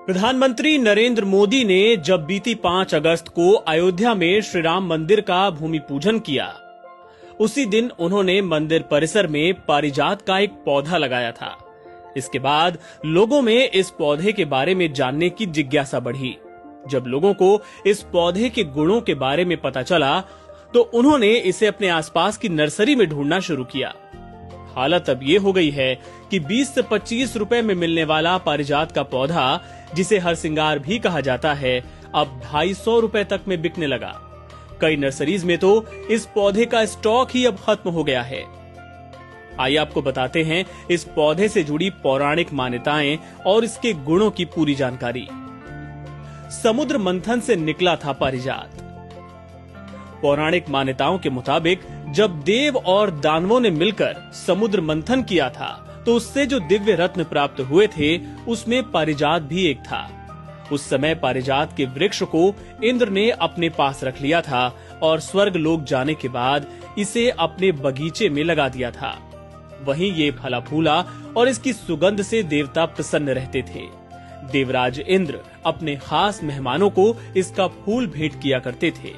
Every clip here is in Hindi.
प्रधानमंत्री नरेंद्र मोदी ने जब बीती 5 अगस्त को अयोध्या में श्री राम मंदिर का भूमि पूजन किया, उसी दिन उन्होंने मंदिर परिसर में पारिजात का एक पौधा लगाया था। इसके बाद लोगों में इस पौधे के बारे में जानने की जिज्ञासा बढ़ी। जब लोगों को इस पौधे के गुणों के बारे में पता चला, तो उन्होंने इसे अपने आसपास की नर्सरी में ढूंढना शुरू किया। हालत अब ये हो गई है कि 20 से 25 रुपए में मिलने वाला पारिजात का पौधा, जिसे हरसिंगार भी कहा जाता है, अब 250 रुपए तक में बिकने लगा। कई नर्सरीज में तो इस पौधे का स्टॉक ही अब खत्म हो गया है। आइए आपको बताते हैं इस पौधे से जुड़ी पौराणिक मान्यताएं और इसके गुणों की पूरी जानकारी। समुद्र मंथन से निकला था पारिजात। पौराणिक मान्यताओं के मुताबिक जब देव और दानवों ने मिलकर समुद्र मंथन किया था, तो उससे जो दिव्य रत्न प्राप्त हुए थे, उसमें पारिजात भी एक था। उस समय पारिजात के वृक्ष को इंद्र ने अपने पास रख लिया था और स्वर्ग लोक जाने के बाद इसे अपने बगीचे में लगा दिया था। वहीं ये फला फूला और इसकी सुगंध से देवता प्रसन्न रहते थे। देवराज इंद्र अपने खास मेहमानों को इसका फूल भेंट किया करते थे।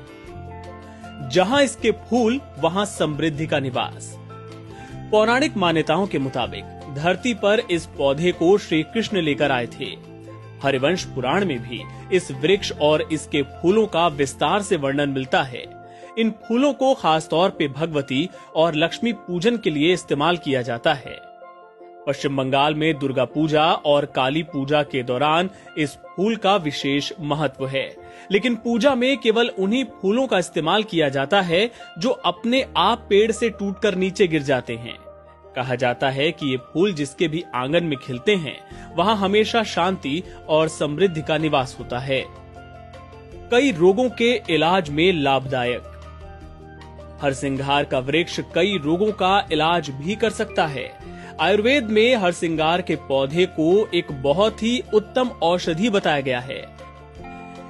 जहां इसके फूल, वहां समृद्धि का निवास। पौराणिक मान्यताओं के मुताबिक धरती पर इस पौधे को श्री कृष्ण लेकर आए थे। हरिवंश पुराण में भी इस वृक्ष और इसके फूलों का विस्तार से वर्णन मिलता है। इन फूलों को खास तौर पे भगवती और लक्ष्मी पूजन के लिए इस्तेमाल किया जाता है। पश्चिम बंगाल में दुर्गा पूजा और काली पूजा के दौरान इस फूल का विशेष महत्व है, लेकिन पूजा में केवल उन्हीं फूलों का इस्तेमाल किया जाता है जो अपने आप पेड़ से टूटकर नीचे गिर जाते हैं। कहा जाता है कि ये फूल जिसके भी आंगन में खिलते हैं, वहां हमेशा शांति और समृद्धि का निवास होता है। कई रोगों के इलाज में लाभदायक। हरसिंगार का वृक्ष कई रोगों का इलाज भी कर सकता है। आयुर्वेद में हरसिंगार के पौधे को एक बहुत ही उत्तम औषधि बताया गया है।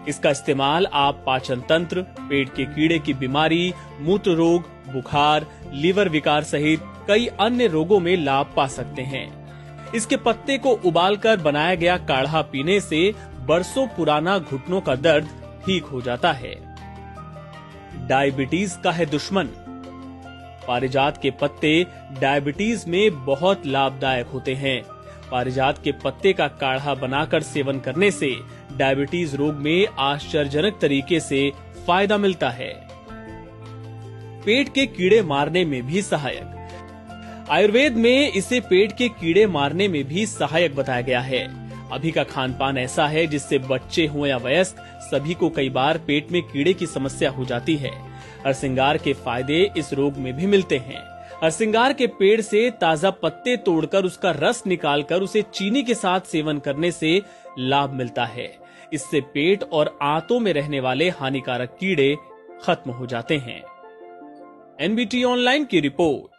इसका इस्तेमाल आप पाचन तंत्र, पेट के कीड़े की बीमारी, मूत्र रोग, बुखार, लीवर विकार सहित कई अन्य रोगों में लाभ पा सकते हैं। इसके पत्ते को उबालकर बनाया गया काढ़ा पीने से बरसों पुराना घुटनों का दर्द ठीक हो जाता है। डायबिटीज का है दुश्मन। पारिजात के पत्ते डायबिटीज में बहुत लाभदायक होते हैं। पारिजात के पत्ते का काढ़ा बनाकर सेवन करने से डायबिटीज रोग में आश्चर्यजनक तरीके से फायदा मिलता है। पेट के कीड़े मारने में भी सहायक। आयुर्वेद में इसे पेट के कीड़े मारने में भी सहायक बताया गया है। अभी का खान पान ऐसा है जिससे बच्चे हों या वयस्क, सभी को कई बार पेट में कीड़े की समस्या हो जाती है। हरसिंगार के फायदे इस रोग में भी मिलते हैं। हरसिंगार के पेड़ से ताजा पत्ते तोड़कर उसका रस निकालकर उसे चीनी के साथ सेवन करने से लाभ मिलता है। इससे पेट और आंतों में रहने वाले हानिकारक कीड़े खत्म हो जाते हैं। एनबीटी ऑनलाइन की रिपोर्ट।